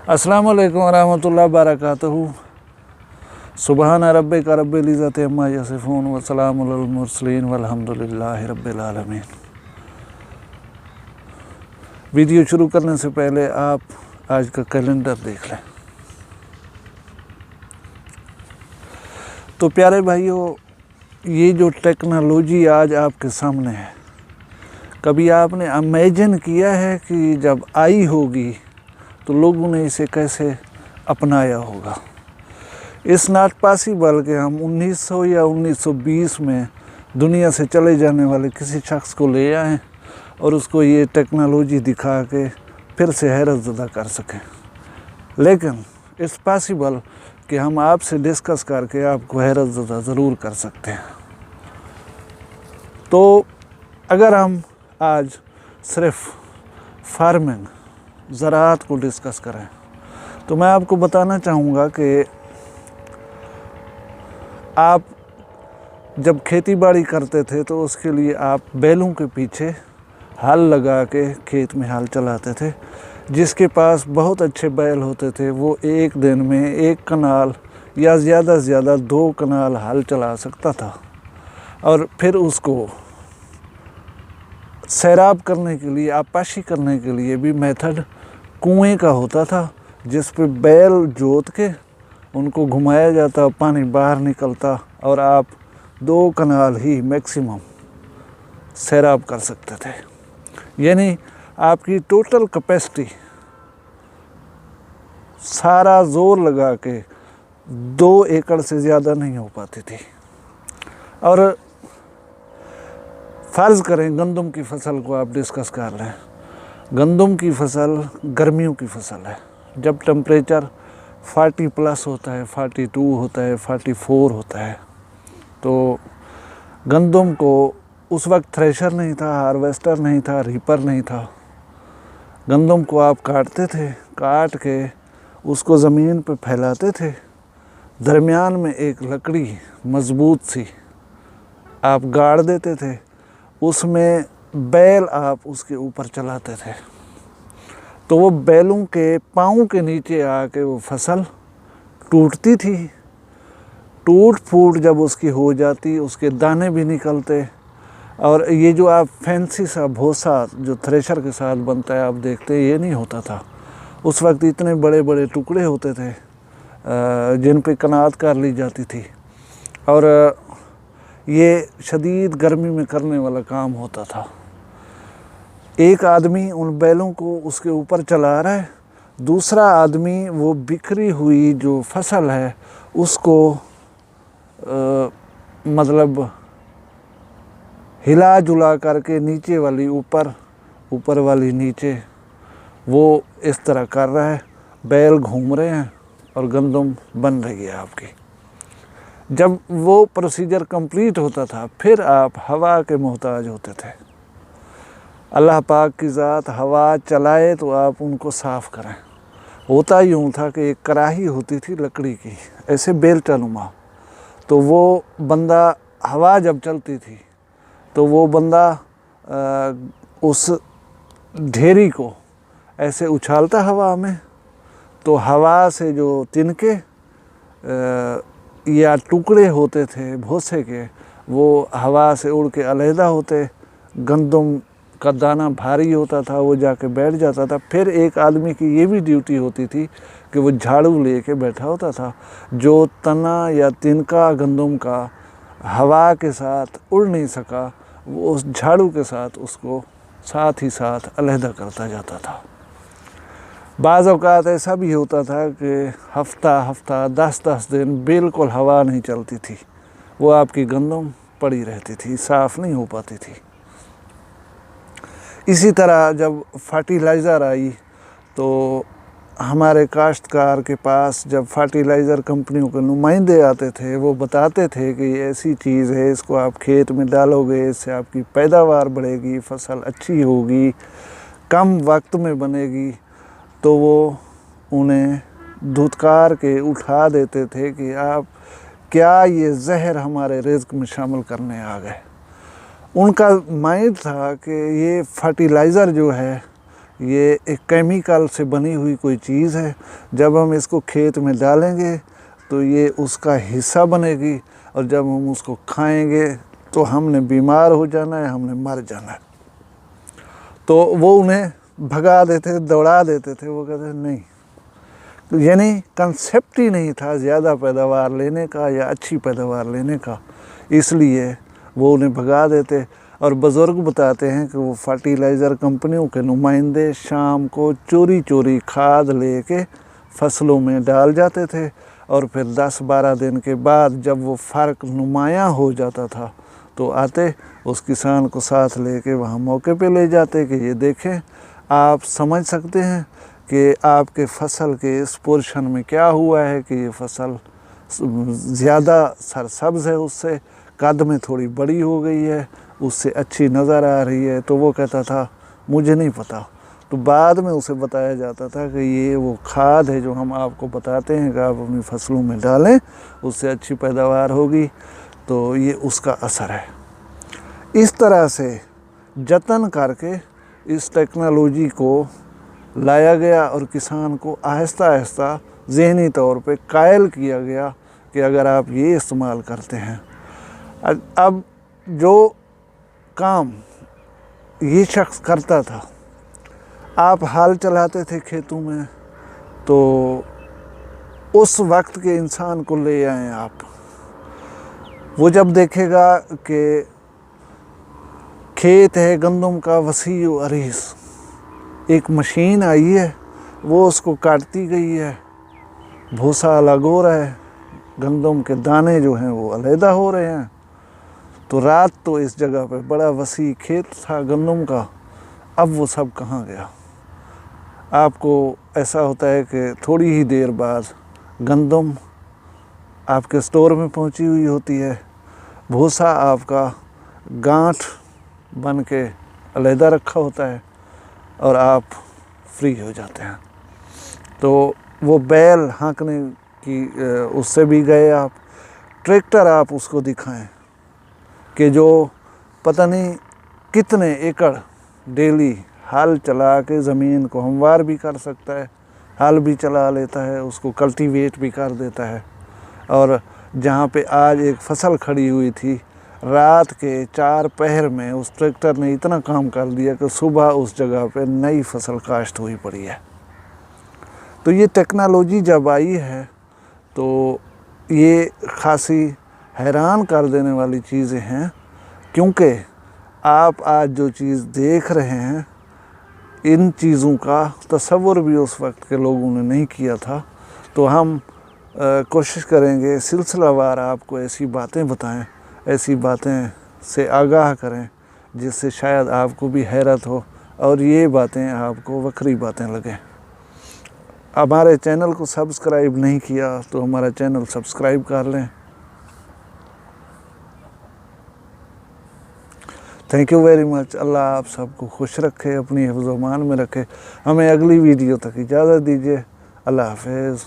अस्सलामु अलैकुम वरहमतुल्लाहि वबरकातुहू। सुबहान रब्बिक रब्बिल इज़्ज़ति अम्मा यसिफून व सलामुन अलल मुरसलीन वल्हम्दुलिल्लाहि रब्बिल आलमीन। वीडियो शुरू करने से पहले आप आज का कैलेंडर देख लें। तो प्यारे भाइयों, ये जो टेक्नोलॉजी आज आपके सामने है, कभी आपने इमेजिन किया है कि जब आई होगी तो लोगों ने इसे कैसे अपनाया होगा? इट्स नॉट पॉसिबल कि हम 1900 या 1920 में दुनिया से चले जाने वाले किसी शख्स को ले आएं और उसको ये टेक्नोलॉजी दिखा के फिर से हैरत ज़दा कर सकें। लेकिन इट्स पॉसिबल कि हम आपसे डिस्कस करके आपको हैरत ज़दा ज़रूर कर सकते हैं। तो अगर हम आज सिर्फ फार्मिंग, ज़राअत को डिस्कस करें तो मैं आपको बताना चाहूँगा कि आप जब खेती बाड़ी करते थे तो उसके लिए आप बैलों के पीछे हल लगा के खेत में हल चलाते थे। जिसके पास बहुत अच्छे बैल होते थे वो एक दिन में 1 कनाल या ज़्यादा से ज़्यादा 2 कनाल हल चला सकता था। और फिर उसको सैराब करने के लिए, आपाशी करने के लिए भी मेथड कुएं का होता था, जिस पे बैल जोत के उनको घुमाया जाता, पानी बाहर निकलता और आप 2 कनाल ही मैक्सिमम सैराब कर सकते थे। यानी आपकी टोटल कैपेसिटी सारा जोर लगा के 2 एकड़ से ज़्यादा नहीं हो पाती थी। और फ़र्ज़ करें गंदम की फसल को आप डिस्कस कर रहे हैं। गंदम की फसल गर्मियों की फसल है। जब टेम्परेचर 40+ होता है, 42 होता है, 44 होता है, तो गंदम को उस वक्त थ्रेशर नहीं था, हार्वेस्टर नहीं था, रीपर नहीं था। गंदम को आप काटते थे, काट के उसको ज़मीन पे फैलाते थे, दरमियान में एक लकड़ी मज़बूत सी आप गाड़ देते थे, उसमें बैल आप उसके ऊपर चलाते थे। तो वो बैलों के पाँव के नीचे आके वो फसल टूटती थी। टूट फूट जब उसकी हो जाती, उसके दाने भी निकलते। और ये जो आप फैंसी सा भूसा जो थ्रेशर के साथ बनता है आप देखते, ये नहीं होता था। उस वक्त इतने बड़े बड़े टुकड़े होते थे जिन पे कनात कर ली जाती थी। और ये शदीद गर्मी में करने वाला काम होता था। एक आदमी उन बैलों को उसके ऊपर चला रहा है, दूसरा आदमी वो बिखरी हुई जो फसल है उसको मतलब हिला जुला करके नीचे वाली ऊपर, ऊपर वाली नीचे, वो इस तरह कर रहा है। बैल घूम रहे हैं और गंदम बन रही है आपकी। जब वो प्रोसीजर कंप्लीट होता था फिर आप हवा के मोहताज होते थे। अल्लाह पाक की ज़ात हवा चलाए तो आप उनको साफ़ करें। होता यूँ था कि एक कढ़ाई होती थी लकड़ी की, ऐसे बेलटानुमा, तो वो बंदा हवा जब चलती थी तो वो बंदा उस ढेरी को ऐसे उछालता हवा में, तो हवा से जो तिनके या टुकड़े होते थे भूसे के, वो हवा से उड़ के अलहदा होते। गंदम का दाना भारी होता था, वो जाके बैठ जाता था। फिर एक आदमी की ये भी ड्यूटी होती थी कि वो झाड़ू लेके बैठा होता था। जो तना या तिनका गंदम का हवा के साथ उड़ नहीं सका, वो उस झाड़ू के साथ उसको साथ ही साथ अलहदा करता जाता था। बाज़ औक़ात ऐसा भी होता था कि हफ्ता 10 दिन बिल्कुल हवा नहीं चलती थी, वो आपकी गंदम पड़ी रहती थी, साफ़ नहीं हो पाती थी। इसी तरह जब फर्टिलाइज़र आई तो हमारे काश्तकार के पास जब फर्टिलाइज़र कंपनियों के नुमाइंदे आते थे, वो बताते थे कि ये ऐसी चीज़ है, इसको आप खेत में डालोगे, इससे आपकी पैदावार बढ़ेगी, फसल अच्छी होगी, कम वक्त में बनेगी। तो वो उन्हें धुतकार के उठा देते थे कि आप क्या ये जहर हमारे रिज़्क़ में शामिल करने आ गए। उनका माइंड था कि ये फर्टिलाइज़र जो है یہ ایک کیمیکل سے بنی ہوئی کوئی چیز ہے، جب ہم اس کو کھیت میں ڈالیں گے تو یہ اس کا حصہ بنے گی، اور جب ہم اس کو کھائیں گے تو ہم نے بیمار ہو جانا ہے، ہم نے مر جانا ہے۔ تو وہ انہیں بھگا دیتے، دوڑا دیتے تھے، وہ کہتے نہیں، یعنی کنسیپٹ ہی نہیں تھا زیادہ پیداوار لینے کا یا اچھی پیداوار لینے کا، اس لیے وہ انہیں بھگا دیتے۔ اور بزرگ بتاتے ہیں کہ وہ فرٹیلائزر کمپنیوں کے نمائندے شام کو چوری چوری کھاد لے کے فصلوں میں ڈال جاتے تھے، اور پھر 10-12 دن کے بعد جب وہ فرق نمایاں ہو جاتا تھا تو آتے اس کسان کو ساتھ لے کے وہاں موقع پہ لے جاتے کہ یہ دیکھیں، آپ سمجھ سکتے ہیں کہ آپ کے فصل کے اس پورشن میں کیا ہوا ہے کہ یہ فصل زیادہ سرسبز ہے، اس سے قد میں تھوڑی بڑی ہو گئی ہے، اس سے اچھی نظر آ رہی ہے۔ تو وہ کہتا تھا مجھے نہیں پتہ، تو بعد میں اسے بتایا جاتا تھا کہ یہ وہ کھاد ہے جو ہم آپ کو بتاتے ہیں کہ آپ اپنی فصلوں میں ڈالیں، اس سے اچھی پیداوار ہوگی، تو یہ اس کا اثر ہے۔ اس طرح سے جتن کر کے اس ٹیکنالوجی کو لایا گیا اور کسان کو آہستہ آہستہ ذہنی طور پہ قائل کیا گیا کہ اگر آپ یہ استعمال کرتے ہیں، اب جو کام یہ شخص کرتا تھا، آپ ہل چلاتے تھے کھیتوں میں، تو اس وقت کے انسان کو لے آئیں آپ، وہ جب دیکھے گا کہ کھیت ہے گندم کا وسیع و عریض، ایک مشین آئی ہے، وہ اس کو کاٹتی گئی ہے، بھوسا الگ ہو رہا ہے، گندم کے دانے جو ہیں وہ علیحدہ ہو رہے ہیں، تو رات تو اس جگہ پہ بڑا وسیع کھیت تھا گندم کا، اب وہ سب کہاں گیا؟ آپ کو ایسا ہوتا ہے کہ تھوڑی ہی دیر بعد گندم آپ کے سٹور میں پہنچی ہوئی ہوتی ہے، بھوسا آپ کا گانٹھ بن کے علیحدہ رکھا ہوتا ہے، اور آپ فری ہو جاتے ہیں۔ تو وہ بیل ہانکنے کی اس سے بھی گئے آپ، ٹریکٹر آپ اس کو دکھائیں کہ جو پتہ نہیں کتنے ایکڑ ڈیلی ہل چلا کے زمین کو ہموار بھی کر سکتا ہے، ہل بھی چلا لیتا ہے، اس کو کلٹیویٹ بھی کر دیتا ہے، اور جہاں پہ آج ایک فصل کھڑی ہوئی تھی، رات کے 4 پہر میں اس ٹریکٹر نے اتنا کام کر دیا کہ صبح اس جگہ پہ نئی فصل کاشت ہوئی پڑی ہے۔ تو یہ ٹیکنالوجی جب آئی ہے تو یہ خاصی حیران کر دینے والی چیزیں ہیں، کیونکہ آپ آج جو چیز دیکھ رہے ہیں، ان چیزوں کا تصور بھی اس وقت کے لوگوں نے نہیں کیا تھا۔ تو ہم کوشش کریں گے سلسلہ وار آپ کو ایسی باتیں بتائیں، ایسی باتیں سے آگاہ کریں جس سے شاید آپ کو بھی حیرت ہو اور یہ باتیں آپ کو وکری باتیں لگیں۔ ہمارے چینل کو سبسکرائب نہیں کیا تو ہمارا چینل سبسکرائب کر لیں۔ Thank you very much. اللہ آپ سب کو خوش رکھے، اپنی حفظ و امان میں رکھے۔ ہمیں اگلی ویڈیو تک اجازت دیجیے۔ اللہ حافظ۔